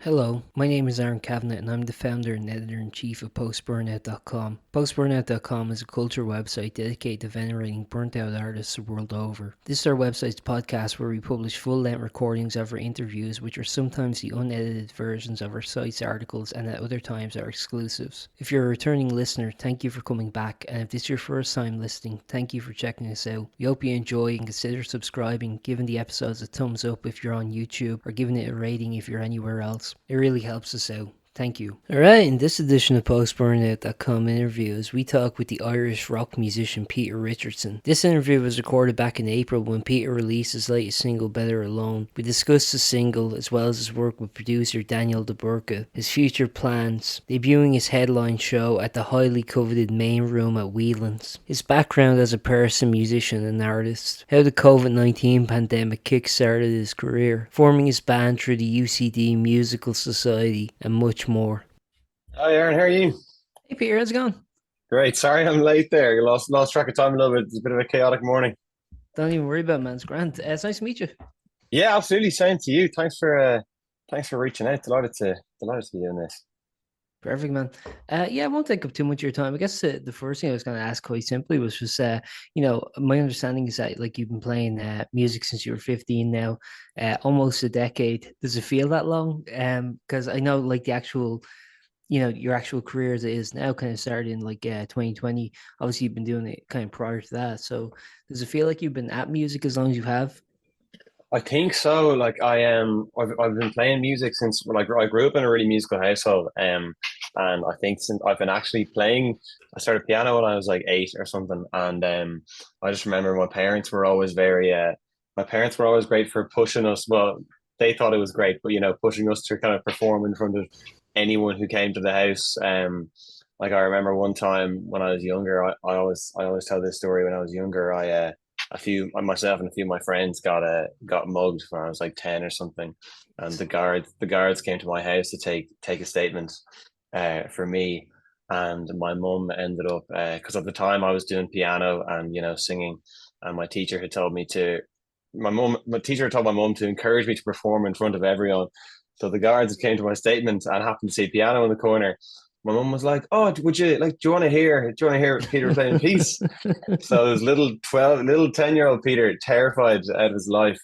Hello, my name is Aaron Kavanagh and I'm the founder and editor-in-chief of Post-Burnout.com. Post-Burnout.com is a culture website dedicated to venerating burnt-out artists the world over. This is our website's podcast where we publish full-length recordings of our interviews, which are sometimes the unedited versions of our site's articles and at other times are exclusives. If you're a returning listener, thank you for coming back, and if this is your first time listening, thank you for checking us out. We hope you enjoy and consider subscribing, giving the episodes a thumbs up if you're on YouTube, or giving it a rating if you're anywhere else. It really helps us out. Thank you. Alright, in this edition of Post-Burnout.com interviews, we talk with the Irish rock musician Peter Richardson. This interview was recorded back in April when Peter released his latest single, Better Alone. We discussed the single, as well as his work with producer Daniel de Burca, his future plans, debuting his headline show at the highly coveted main room at Whelan's, his background as a person, musician and artist, how the COVID-19 pandemic kickstarted his career, forming his band through the UCD Musical Society, and much more. Hi Aaron, how are you? Hey Peter, how's it going? Great. Sorry I'm late there. You lost track of time a little bit. It's a bit of a chaotic morning. Don't even worry about it, man. It's grand. It's nice to meet you. Yeah, absolutely. Same to you. Thanks for reaching out. Delighted to be doing this. Perfect, man. Yeah, I won't take up too much of your time. I guess the first thing I was going to ask quite simply was just, my understanding is that like you've been playing music since you were 15 now, almost a decade. Does it feel that long? Because I know like the actual, your actual career as it is now kind of started in like 2020. Obviously, you've been doing it kind of prior to that. So does it feel like you've been at music as long as you have? I think so. Like I've been playing music since like I grew up in a really musical household. And I think since I've been actually playing, I started piano when I was like 8 or something. And I just remember my parents were always great for pushing us. Well, they thought it was great, but pushing us to kind of perform in front of anyone who came to the house. Like I remember one time when I was younger, I always tell this story. When I was younger, myself and a few of my friends got mugged when I was like 10 or something, and the guards came to my house to take a statement for me, and my mum ended up, because at the time I was doing piano and singing, and my teacher had told my mum to encourage me to perform in front of everyone. So the guards came to my statement and happened to see piano in the corner. My mum was like, "Oh, would you like? Do you want to hear Peter playing piece?" So there's little 10-year-old Peter, terrified out of his life,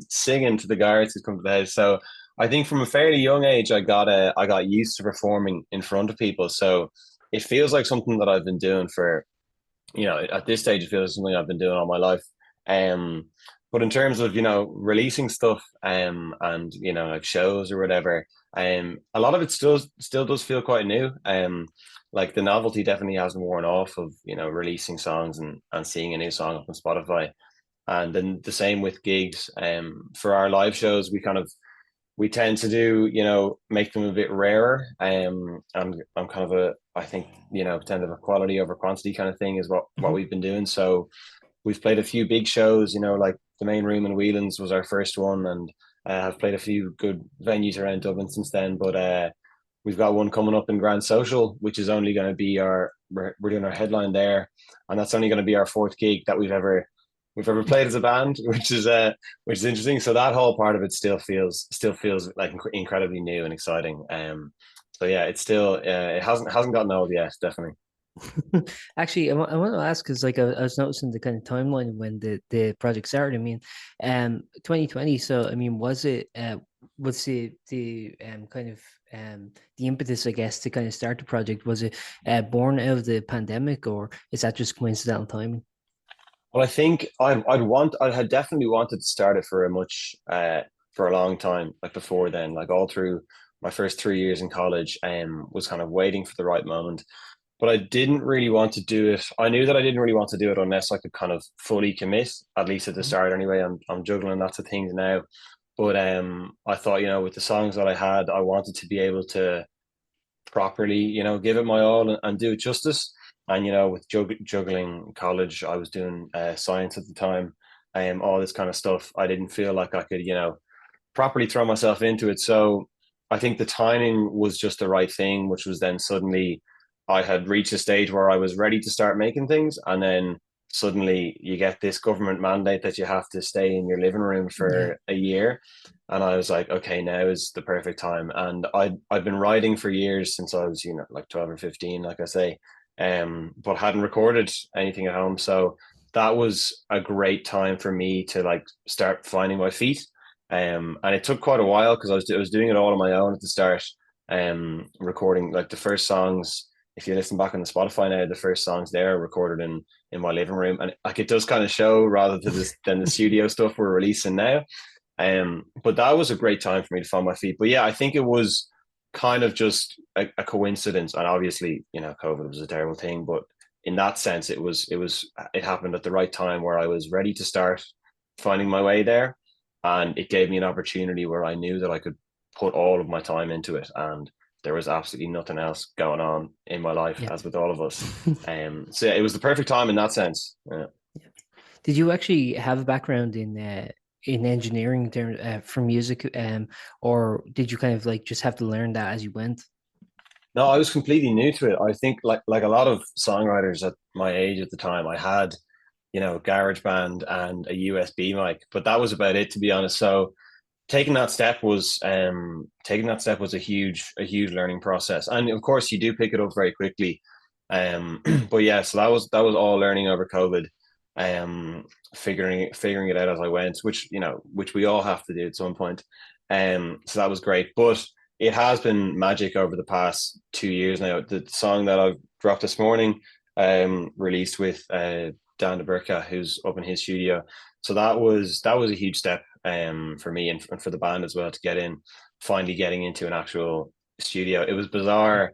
singing to the guards who come to the house. So I think from a fairly young age, I got used to performing in front of people. So it feels like something that I've been doing for, at this stage, it feels like something I've been doing all my life. Um, but in terms of, releasing stuff, and, like shows or whatever, a lot of it still does feel quite new. Like the novelty definitely hasn't worn off of, releasing songs and seeing a new song up on Spotify. And then the same with gigs. For our live shows, we tend to do, make them a bit rarer. And I'm kind of I think, kind of a quality over quantity kind of thing is what Mhm. we've been doing. So we've played a few big shows, like the main room in Whelan's was our first one, and I've played a few good venues around Dublin since then. But we've got one coming up in Grand Social, which is only going to be we're doing our headline there, and that's only going to be our fourth gig that we've ever played as a band, which is interesting. So that whole part of it still feels like incredibly new and exciting. So yeah, it hasn't gotten old yet, definitely. Actually, I want to ask because, like, I was noticing the kind of timeline when the project started. I mean, 2020. So, I mean, was the kind of the impetus, I guess, to kind of start the project? Was it born out of the pandemic, or is that just coincidental timing? Well, I think I had definitely wanted to start it for a long time, like before then, like all through my first 3 years in college, was kind of waiting for the right moment. But I didn't really want to do it. I knew that I didn't really want to do it unless I could kind of fully commit, at least at the Mhm. start anyway. I'm juggling lots of things now. But I thought, with the songs that I had, I wanted to be able to properly, give it my all and do it justice. And with juggling college, I was doing science at the time, all this kind of stuff. I didn't feel like I could, properly throw myself into it. So I think the timing was just the right thing, which was then suddenly I had reached a stage where I was ready to start making things, and then suddenly you get this government mandate that you have to stay in your living room Yeah. for a year. And I was like, okay, now is the perfect time. And I've been writing for years since I was, like 12 or 15, like I say, but hadn't recorded anything at home. So that was a great time for me to like start finding my feet. And it took quite a while because I was doing it all on my own at the start. Recording like the first songs. If you listen back on the Spotify now, the first songs there are recorded in my living room, and like it does kind of show rather than the studio stuff we're releasing now. But that was a great time for me to find my feet. But yeah, I think it was kind of just a coincidence, and obviously, COVID was a terrible thing, but in that sense, it happened at the right time where I was ready to start finding my way there, and it gave me an opportunity where I knew that I could put all of my time into it, and there was absolutely nothing else going on in my life, Yeah. as with all of us. So yeah, it was the perfect time in that sense. Yeah. Did you actually have a background in engineering there, for music, or did you kind of like just have to learn that as you went? No, I was completely new to it. I think like a lot of songwriters at my age at the time, I had, GarageBand and a USB mic, but that was about it, to be honest. So taking that step was a huge learning process. And of course you do pick it up very quickly. But yeah, so that was all learning over COVID, figuring it out as I went, which we all have to do at some point. So that was great. But it has been magic over the past 2 years now. The song that I've dropped this morning, released with Dan de Burca, who's up in his studio. So that was a huge step for me and for the band as well to get in, finally getting into an actual studio. It was bizarre.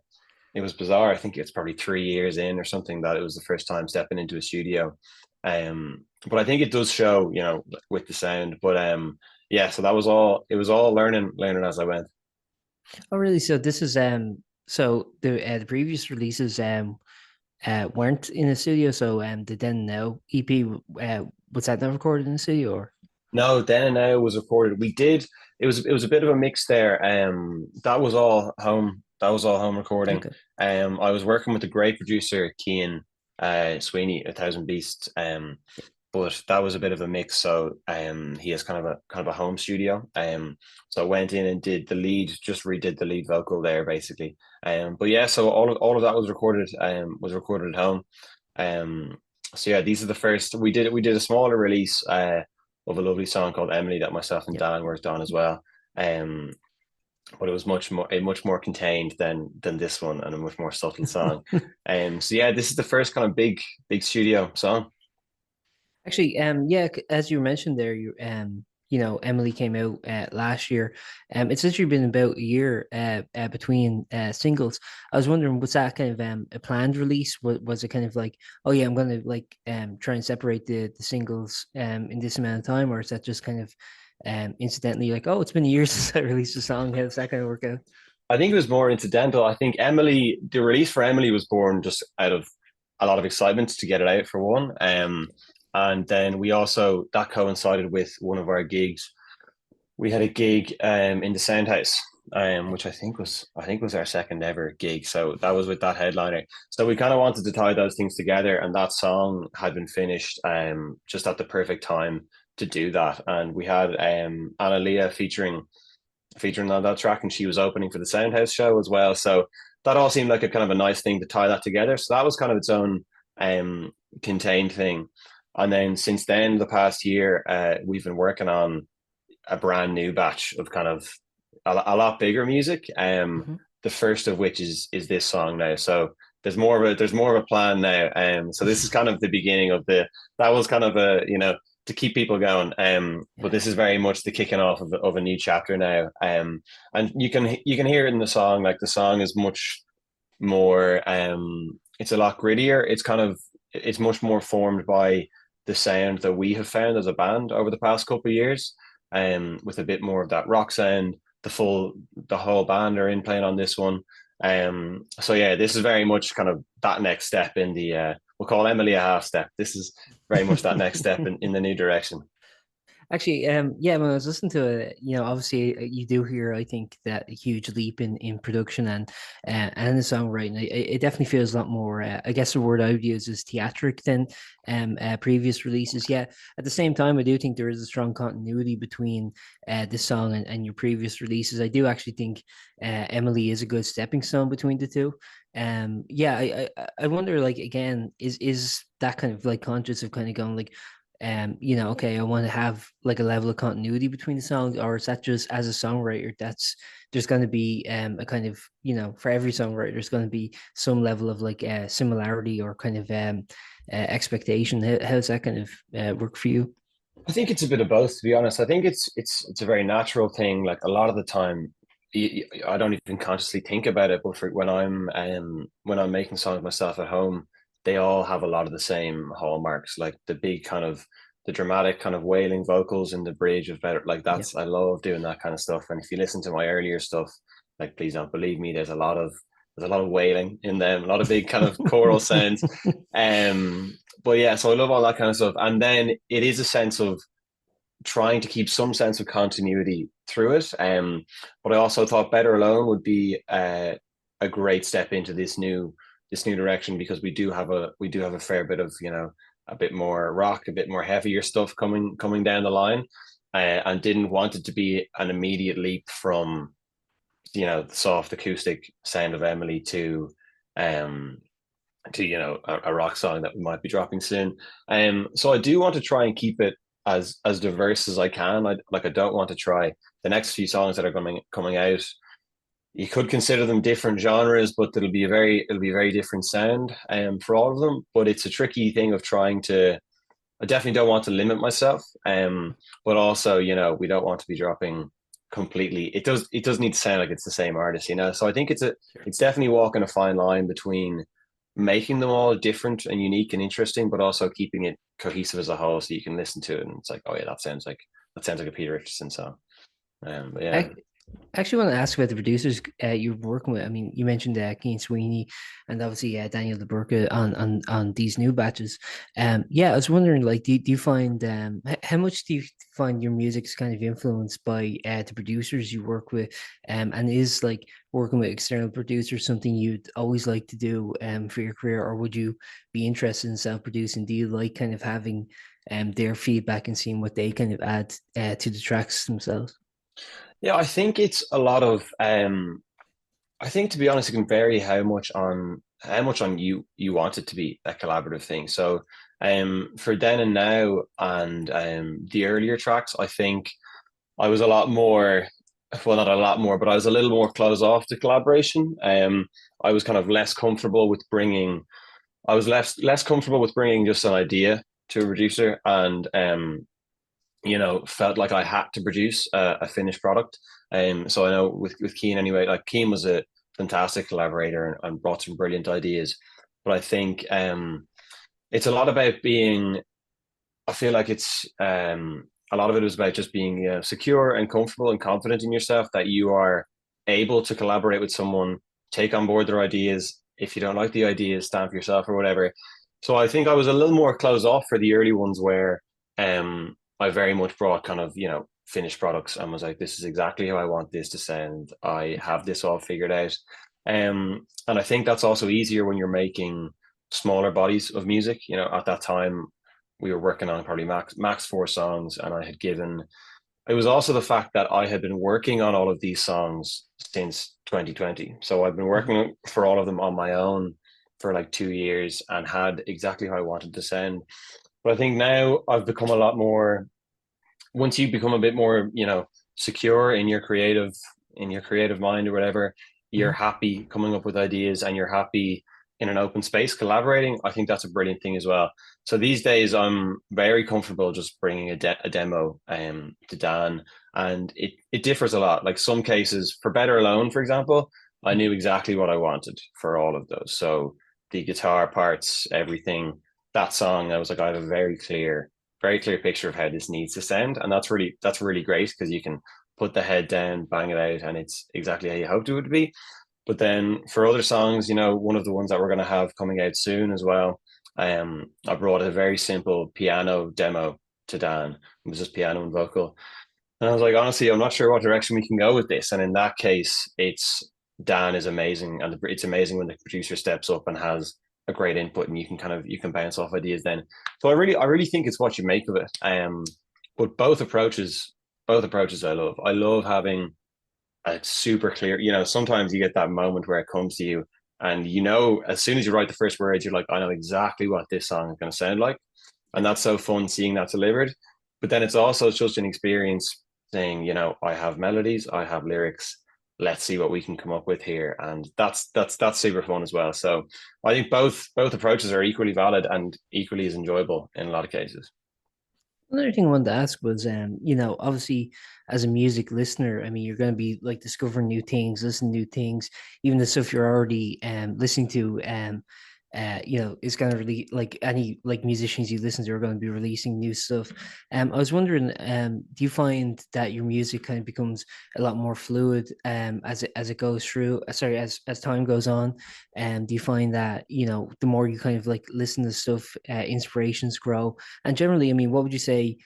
It was bizarre. I think it's probably 3 years in or something that it was the first time stepping into a studio. But I think it does show, with the sound. But yeah, so that was all. It was all learning as I went. Oh, really? So this is so the previous releases weren't in the studio. So the Then Now EP, was that not recorded in the studio or? No, Then and Now was recorded. We did. It was a bit of a mix there. That was all home. That was all home recording. Okay. I was working with a great producer, Cian Sweeney, A Thousand Beasts. But that was a bit of a mix. So he has kind of a home studio. So I went in and did the lead, just redid the lead vocal there basically. But yeah, so all of that was recorded at home. Um, so yeah, these are the first we did a smaller release of a lovely song called Emily that myself and Yeah. Dan worked on as well. Um, but it was much more contained than this one, and a much more subtle song. So yeah, this is the first kind of big studio song. Actually, yeah, as you mentioned there, Emily came out last year. It's actually been about a year between singles. I was wondering, was that kind of a planned release? Was it kind of like, oh yeah, I'm gonna like try and separate the singles in this amount of time, or is that just kind of incidentally like, oh, it's been a year since I released a song? How does that kind of work out? I think it was more incidental. I think the release for Emily was born just out of a lot of excitement to get it out for one. And then that coincided with one of our gigs. We had a gig in the Soundhouse, which I think was our second ever gig. So that was with that headliner. So we kind of wanted to tie those things together, and that song had been finished just at the perfect time to do that. And we had Anna Leah featuring on that track, and she was opening for the Soundhouse show as well. So that all seemed like a kind of a nice thing to tie that together. So that was kind of its own um, contained thing. And then since then, the past year, we've been working on a brand new batch of kind of a lot bigger music. Hmm. The first of which is this song now. So there's more of a plan now. So this is kind of the beginning of that was kind of to keep people going. But Yeah. this is very much the kicking off of a new chapter now. And you can hear it in the song. Like the song is much more. It's a lot grittier. It's much more formed by the sound that we have found as a band over the past couple of years. With a bit more of that rock sound. The whole band are in playing on this one. So yeah, this is very much kind of that next step in we'll call Emily a half step. This is very much that next step in the new direction. Actually, yeah, when I was listening to it, obviously you do hear, I think, that a huge leap in production and in the songwriting. It definitely feels a lot more. I guess the word I would use is theatric than previous releases. Yeah, at the same time, I do think there is a strong continuity between this song and your previous releases. I do actually think Emily is a good stepping stone between the two. Yeah, I wonder, like, again, is that kind of like conscious of kind of going like, okay, I want to have like a level of continuity between the songs, or is that just as a songwriter, that's there's going to be a kind of, for every songwriter, there's going to be some level of like similarity or kind of expectation. How's that kind of work for you? I think it's a bit of both, to be honest. I think it's a very natural thing. Like a lot of the time, I don't even consciously think about it. But for when I'm making songs myself at home, they all have a lot of the same hallmarks. Like the big kind of the dramatic kind of wailing vocals in the bridge of better. Like Yeah. that's I love doing that kind of stuff. And if you listen to my earlier stuff, like Please Don't Believe Me, there's a lot of wailing in them, a lot of big kind of choral sounds. But yeah, so I love all that kind of stuff. And then it is a sense of trying to keep some sense of continuity through it. But I also thought Better Alone would be a great step into this new direction, because we do have a fair bit of, a bit more rock, a bit more heavier stuff coming down the line, and didn't want it to be an immediate leap from the soft acoustic sound of Emily um to a rock song that we might be dropping soon. So I do want to try and keep it as diverse as I can. I don't want to try the next few songs that are coming out. You could consider them different genres, but it'll be a very different sound for all of them. But it's a tricky thing of trying to. I definitely don't want to limit myself, but also we don't want to be dropping completely. It does need to sound like it's the same artist. So I think Sure. it's definitely walking a fine line between making them all different and unique and interesting, but also keeping it cohesive as a whole, so you can listen to it and it's like, oh yeah, that sounds like a Peter Richardson song. But yeah. I actually want to ask about the producers you're working with. I mean, you mentioned Keen Sweeney and obviously Daniel de Burca on these new batches. Yeah, I was wondering, like, do you find how much do you find your music's kind of influenced by the producers you work with? And is like working with external producers something you'd always like to do for your career, or would you be interested in self-producing? Do you like kind of having their feedback and seeing what they kind of add to the tracks themselves? Yeah, I think it's a lot of I think, to be honest, it can vary how much on you want it to be a collaborative thing. So for Then and Now and the earlier tracks, I think I was a lot more, well, not a lot more, but I was a little more closed off to collaboration. I was kind of less comfortable with bringing, I was less comfortable with bringing just an idea to a producer, and felt like I had to produce a finished product. So I know with Keen anyway, like Keen was a fantastic collaborator and brought some brilliant ideas, but I think it's a lot about being. I feel like it's a lot of it is about just being secure and comfortable and confident in yourself, that you are able to collaborate with someone, take on board their ideas. If you don't like the ideas, stand for yourself or whatever. So I think I was a little more closed off for the early ones, where I very much brought kind of finished products and was like, this is exactly how I want this to sound. I have this all figured out. And I think that's also easier when you're making smaller bodies of music. At that time we were working on probably max 4 songs, and I had given. It was also the fact that I had been working on all of these songs since 2020, so I've been Mhm. working for all of them on my own for like 2 years and had exactly how I wanted to sound. But I think now I've become a lot more. Once you become a bit more, secure in your creative mind or whatever, you're Mhm. happy coming up with ideas and you're happy in an open space collaborating. I think that's a brilliant thing as well. So these days I'm very comfortable just bringing a demo to Dan, and it differs a lot. Like some cases, for Better Alone, for example, I knew exactly what I wanted for all of those. So the guitar parts, everything, that song, I was like, I have a very clear picture of how this needs to sound, and that's really great, because you can put the head down, bang it out, and it's exactly how you hoped it would be. But then for other songs, one of the ones that we're going to have coming out soon as well, I brought a very simple piano demo, to Dan. It was just piano and vocal. And I was like, honestly, I'm not sure what direction we can go with this. And in that case, it's Dan is amazing, and it's amazing when the producer steps up and has a great input, and you can bounce off ideas then. So I really think it's what you make of it. But both approaches I love. I love having a super clear. Sometimes you get that moment where it comes to you, and as soon as you write the first words, you're like, I know exactly what this song is going to sound like, and that's so fun seeing that delivered. But then it's also just an experience saying, I have melodies, I have lyrics. Let's see what we can come up with here, and that's super fun as well. So I think both approaches are equally valid and equally as enjoyable in a lot of cases. Another thing I wanted to ask was, obviously as a music listener, I mean, you're going to be like discovering new things, listening to new things, even the stuff you're already listening to, is going to really like any like musicians you listen to are going to be releasing new stuff. I was wondering, do you find that your music kind of becomes a lot more fluid as it goes through? Sorry, as time goes on, do you find that the more you kind of like listen to stuff, inspirations grow? And generally, I mean, what would you say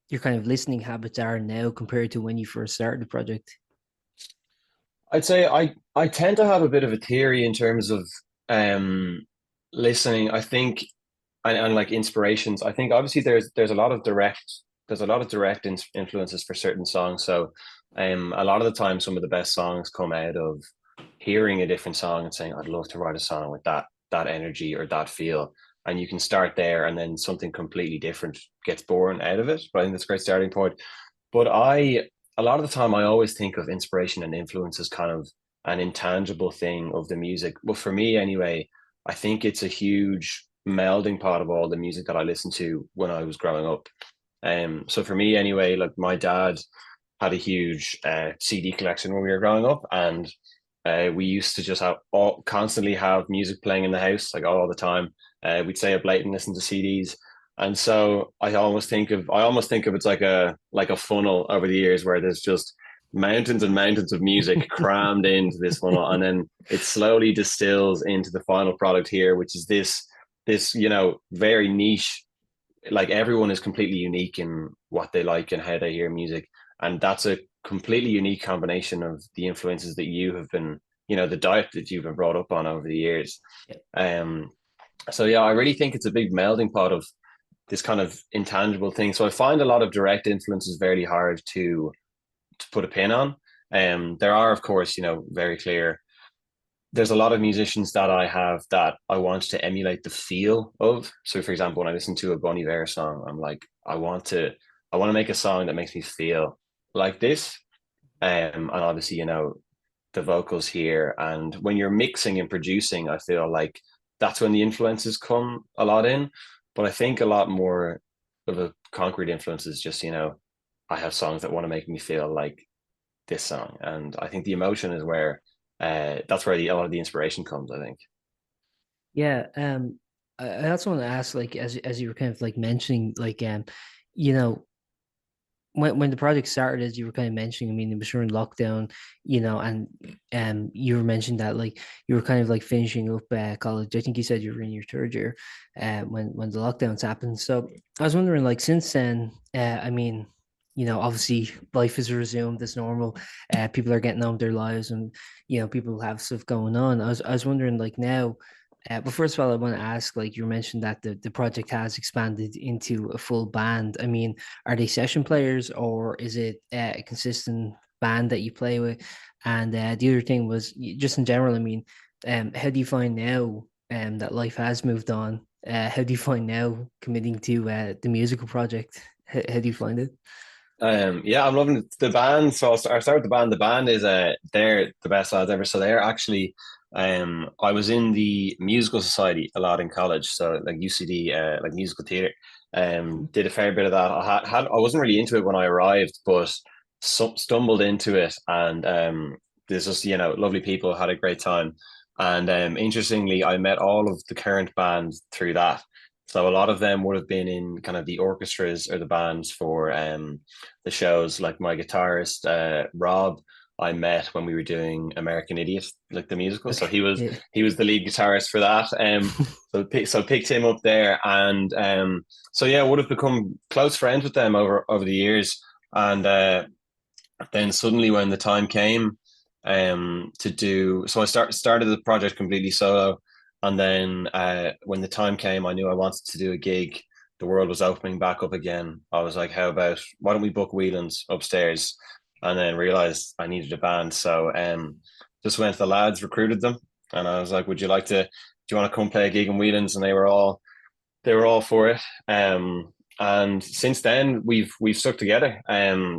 your kind of listening habits are now compared to when you first started the project? I'd say I tend to have a bit of a theory in terms of um listening. I think and like inspirations. I think obviously there's a lot of direct influences for certain songs. So a lot of the time some of the best songs come out of hearing a different song and saying, I'd love to write a song with that energy or that feel. And you can start there and then something completely different gets born out of it. But I think that's a great starting point. But a lot of the time, I always think of inspiration and influence as kind of an intangible thing of the music. Well, for me anyway, I think it's a huge melding pot of all the music that I listened to when I was growing up. So for me anyway, like my dad had a huge CD collection when we were growing up, and we used to just constantly have music playing in the house, like all the time. We'd stay up late and listen to CDs. And so I almost think of it's like a funnel over the years where there's just mountains and mountains of music crammed into this funnel, and then it slowly distills into the final product here, which is this very niche. Like everyone is completely unique in what they like and how they hear music, and that's a completely unique combination of the influences that you have been, the diet that you've been brought up on over the years. Yeah. Um, so yeah, I really think it's a big melding pot of this kind of intangible thing. So I find a lot of direct influences very hard to put a pin on. There are, of course, very clear. There's a lot of musicians that I have that I want to emulate the feel of. So, for example, when I listen to a Bon Iver song, I'm like, I want to make a song that makes me feel like this. And obviously, the vocals here. And when you're mixing and producing, I feel like that's when the influences come a lot in. But I think a lot more of a concrete influence is just, I have songs that want to make me feel like this song. And I think the emotion is where that's where a lot of the inspiration comes, I think. Yeah, I also want to ask, like, as you were kind of like mentioning, like, you know, when the project started, as you were kind of mentioning, I mean, it was during lockdown, and you were mentioning that like you were kind of like finishing up college. I think you said you were in your third year, when the lockdowns happened. So I was wondering, like, since then, I mean, obviously life is resumed as normal. People are getting on with their lives, and people have stuff going on. I was wondering, like, now. But first of all, I want to ask, like you mentioned that the project has expanded into a full band. I mean, are they session players, or is it a consistent band that you play with? And the other thing was just in general. I mean, how do you find now that life has moved on? How do you find now committing to the musical project? How do you find it? Yeah, I'm loving the band. So I'll start with the band. The band is they're the best lads ever. So they're actually I was in the musical society a lot in college. So like UCD, like musical theatre. Did a fair bit of that. I wasn't really into it when I arrived, but stumbled into it, and there's just lovely people, had a great time. And interestingly, I met all of the current band through that. So a lot of them would have been in kind of the orchestras or the bands for the shows. Like my guitarist, Rob, I met when we were doing American Idiot, like the musical. So Okay. Yeah. he was the lead guitarist for that. So picked him up there, and so yeah, would have become close friends with them over the years. And then suddenly, when the time came, to do, so I started the project completely solo, and then when the time came, I knew I wanted to do a gig. The world was opening back up again. I was like, how about, why don't we book Whelan's upstairs? And then realized I needed a band. So just went to the lads, recruited them, and I was like, would you like to, do you want to come play a gig in Whelan's? And they were all for it. And since then we've stuck together.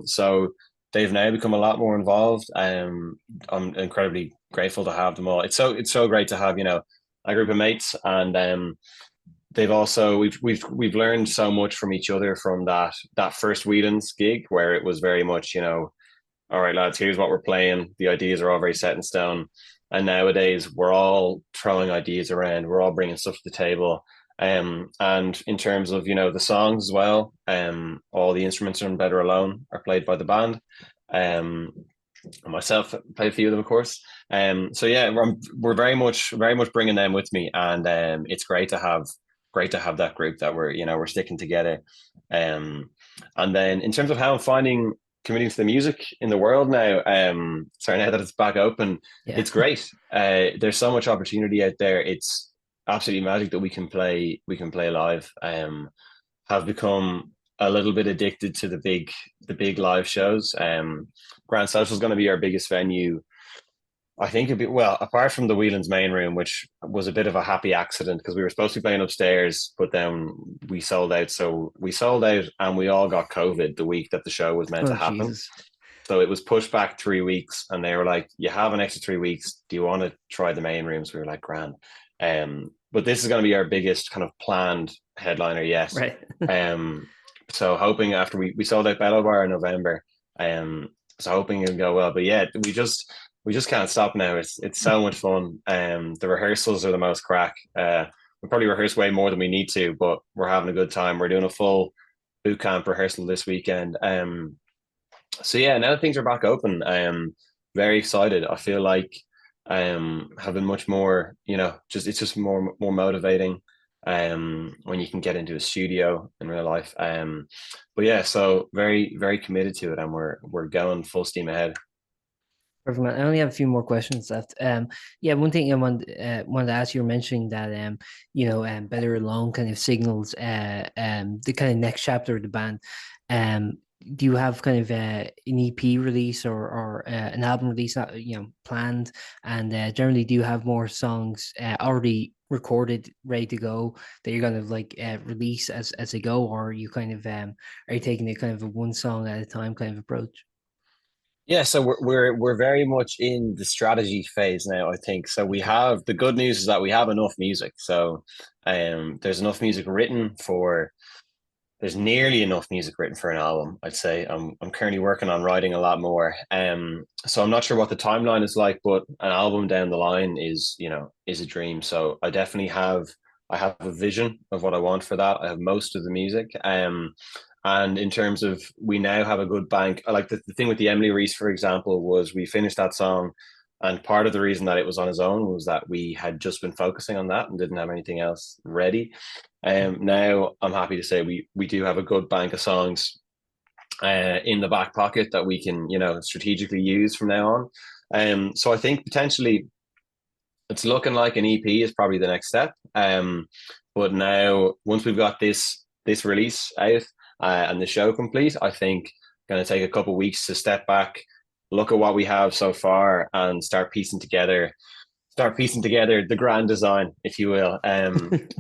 So they've now become a lot more involved. I'm incredibly grateful to have them all. It's so great to have, a group of mates, and they've also, we've learned so much from each other from that first Whelan's gig, where it was very much, all right, lads, here's what we're playing. The ideas are all very set in stone. And nowadays, we're all throwing ideas around. We're all bringing stuff to the table. And in terms of, the songs as well, all the instruments on Better Alone are played by the band. Myself play a few of them, of course. So yeah, we're very much bringing them with me, and it's great to have that group that we're sticking together. And then in terms of how I'm finding committing to the music in the world now, sorry, now that it's back open, Yeah. it's great. There's so much opportunity out there. It's absolutely magic that we can play live. Have become a little bit addicted to the big live shows. Grand Social is going to be our biggest venue. I think it'd be, well, apart from the Whelan's main room, which was a bit of a happy accident because we were supposed to be playing upstairs, but then we sold out. So we sold out and we all got COVID the week that the show was meant to Oh, happen. Jesus. So it was pushed back 3 weeks, and they were like, "You have an extra 3 weeks. Do you want to try the main rooms?" We were like, "Grand." But this is going to be our biggest kind of planned headliner yet. Right. So hoping after we sold out Bellobar in November, so hoping it'll go well. But yeah, we just can't stop now. It's so much fun. The rehearsals are the most crack. We probably rehearse way more than we need to, but we're having a good time. We're doing a full boot camp rehearsal this weekend. So yeah, now that things are back open, very excited. I feel like having much more, just it's just more motivating when you can get into a studio in real life. But yeah, so very, very committed to it, and we're going full steam ahead. Perfect, man. I only have a few more questions left. Yeah, one thing I wanted to ask, you were mentioning that Better Alone kind of signals the kind of next chapter of the band. Um, do you have kind of an EP release or an album release planned? And generally, do you have more songs already recorded, ready to go that you're gonna like release as they go, or are you kind of are you taking it kind of a one song at a time kind of approach? Yeah, so we're very much in the strategy phase now, I think. So we Okay. have, the good news is that we have enough music. So there's enough music written for, there's nearly enough music written for an album, I'd say. I'm currently working on writing a lot more. So I'm not sure what the timeline is like, but an album down the line is a dream. So I have a vision of what I want for that. I have most of the music. And in terms of, we now have a good bank. Like the thing with the Emily Reese, for example, was we finished that song. And part of the reason that it was on its own was that we had just been focusing on that and didn't have anything else ready. Now I'm happy to say we do have a good bank of songs in the back pocket that we can, strategically use from now on. So I think potentially it's looking like an EP is probably the next step. But now once we've got this release out and the show complete, I think going to take a couple of weeks to step back, look at what we have so far, and start piecing together the grand design, if you will.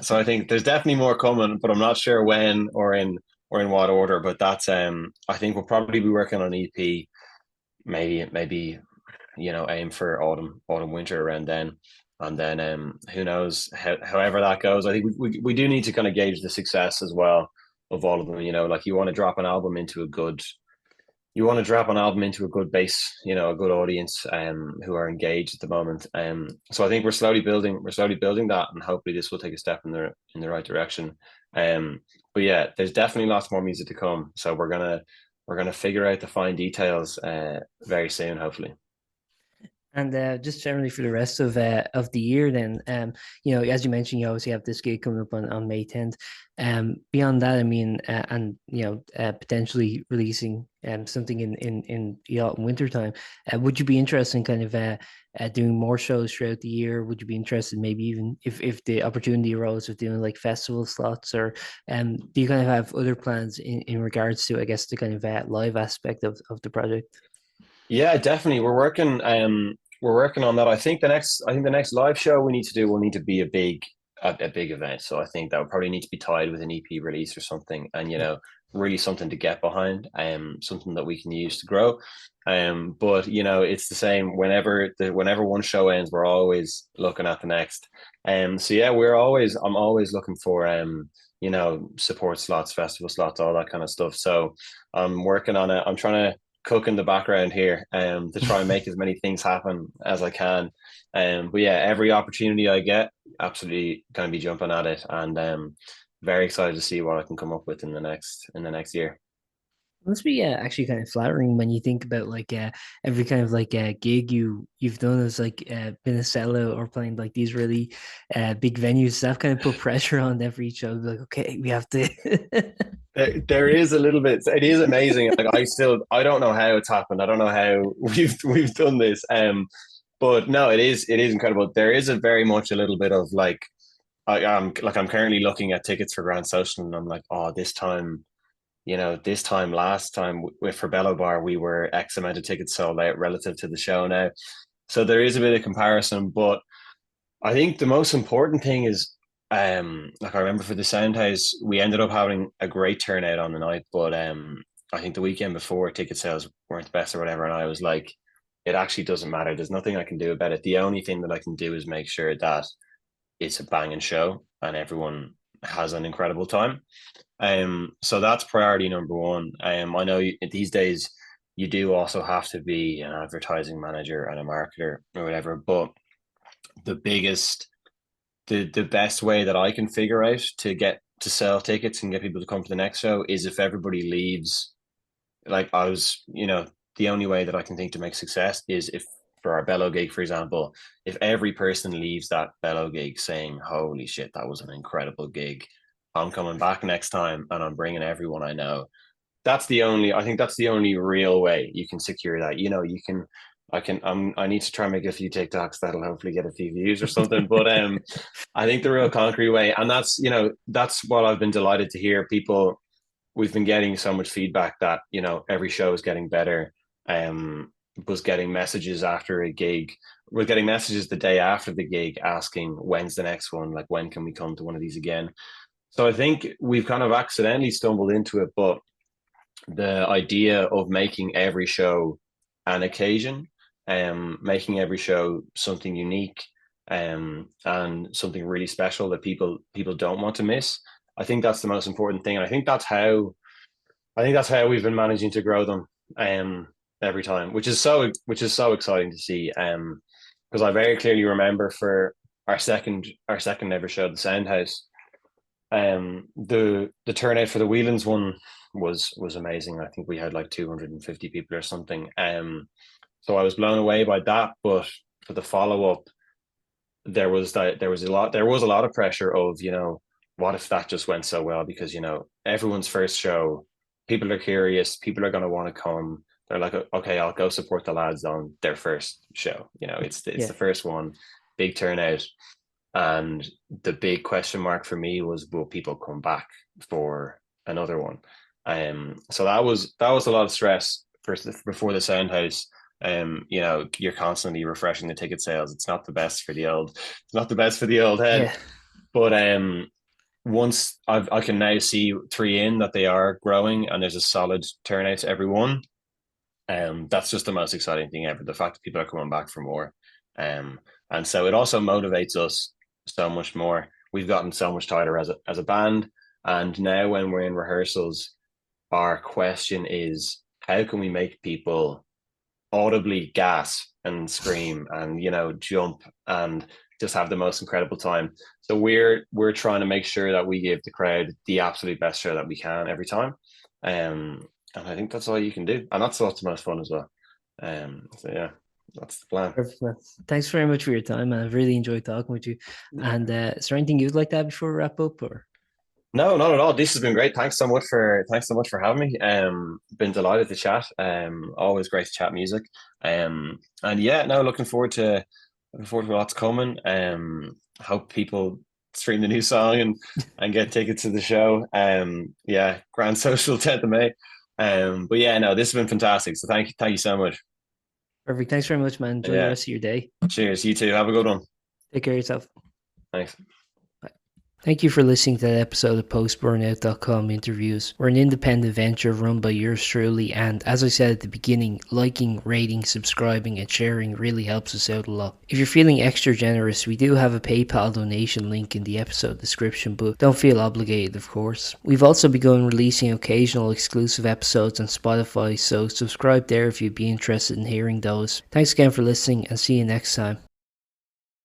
So I think there's definitely more coming, but I'm not sure when or in what order. But that's I think we'll probably be working on EP, maybe aim for autumn winter around then, and then who knows however that goes. I think we do need to kind of gauge the success as well of all of them. Like you want to drop an album into a good base, a good audience who are engaged at the moment. So I think we're slowly building that, and hopefully this will take a step in the right direction. But yeah, there's definitely lots more music to come. So we're gonna figure out the fine details very soon, hopefully. And just generally for the rest of the year, then as you mentioned, you obviously have this gig coming up on May 10th. Beyond that, I mean, and potentially releasing something in the autumn winter time. Would you be interested in kind of doing more shows throughout the year? Would you be interested, maybe even if the opportunity arose, of doing like festival slots, or do you kind of have other plans in regards to, I guess, the kind of live aspect of the project? Yeah, definitely. We're working on that. I think the next live show we need to do will need to be a big event. So I think that would probably need to be tied with an EP release or something, and really something to get behind, something that we can use to grow. But it's the same whenever one show ends, we're always looking at the next. So yeah, I'm always looking for support slots, festival slots, all that kind of stuff. So I'm working on it. I'm trying to cook in the background here to try and make as many things happen as I can. But yeah, every opportunity I get, absolutely going to be jumping at it, and very excited to see what I can come up with in the next year. Must be actually kind of flattering when you think about like every kind of like gig you've done as like been a sellout or playing like these really big venues. That kind of put pressure on every show. Like, okay, we have to. There is a little bit. It is amazing. Like I don't know how it's happened. I don't know how we've done this. But no, it is incredible. There is a very much a little bit of like I'm currently looking at tickets for Grand Social, and I'm like, oh, this time last time with for Bello Bar, we were X amount of tickets sold out relative to the show now. So there is a bit of comparison, but I think the most important thing is, like I remember for the Soundhouse, we ended up having a great turnout on the night, but I think the weekend before ticket sales weren't the best or whatever, and I was like, it actually doesn't matter. There's nothing I can do about it. The only thing that I can do is make sure that it's a banging show and everyone has an incredible time. So that's priority number one. I know these days you do also have to be an advertising manager and a marketer or whatever, but the biggest the best way that I can figure out to get to sell tickets and get people to come to the next show is if everybody leaves. Like the only way that I can think to make success is if for our Bello gig, for example, if every person leaves that Bello gig saying, "Holy shit, that was an incredible gig. I'm coming back next time and I'm bringing everyone I know." I think that's the only real way you can secure that. I need to try and make a few TikToks that'll hopefully get a few views or something. But I think the real concrete way, and that's what I've been delighted to hear. We've been getting so much feedback that every show is getting better. Was getting messages after a gig. We're getting messages the day after the gig asking when's the next one, like when can we come to one of these again. So I think we've kind of accidentally stumbled into it, but the idea of making every show an occasion, making every show something unique, and something really special that people don't want to miss. I think that's the most important thing, and I think that's how we've been managing to grow them every time, which is so exciting to see. Because I very clearly remember for our second ever show, the Soundhouse, the turnout for the Whelans one was amazing. I think we had like 250 people or something. So I was blown away by that. But for the follow up, there was a lot of pressure of what if that just went so well, because everyone's first show, people are curious, people are going to want to come. They're like, okay, I'll go support the lads on their first show. It's Yeah. the first one, big turnout. And the big question mark for me was, will people come back for another one? So that was a lot of stress before the Soundhouse. You're constantly refreshing the ticket sales. It's not the best for the old head. Yeah. But once I can now see three in that they are growing and there's a solid turnout to every one. That's just the most exciting thing ever. The fact that people are coming back for more. And so it also motivates us so much more. We've gotten so much tighter as a band. And now when we're in rehearsals, our question is how can we make people audibly gasp and scream and jump and just have the most incredible time. So we're trying to make sure that we give the crowd the absolute best show that we can every time. And I think that's all you can do. And that's what's the most fun as well. So yeah. That's the plan. Perfect, man. Thanks very much for your time, man. I've really enjoyed talking with you. And is there anything you'd like to add before we wrap up, or? No, not at all. This has been great. Thanks so much for having me. Been delighted to chat. Always great to chat music. And yeah, no, looking forward to what's coming. Hope people stream the new song and get tickets to the show. Yeah, Grand Social 10th of May. But yeah, no, this has been fantastic. So thank you so much. Perfect. Thanks very much, man. Enjoy the Yeah, rest of your day. cheers. You too. Have a good one. Take care of yourself. Thanks. Bye. Thank you for listening to that episode of Post-Burnout.com interviews. We're an independent venture run by yours truly, and as I said at the beginning, liking, rating, subscribing, and sharing really helps us out a lot. If you're feeling extra generous, we do have a PayPal donation link in the episode description, but don't feel obligated, of course. We've also begun releasing occasional exclusive episodes on Spotify, so subscribe there if you'd be interested in hearing those. Thanks again for listening, and see you next time.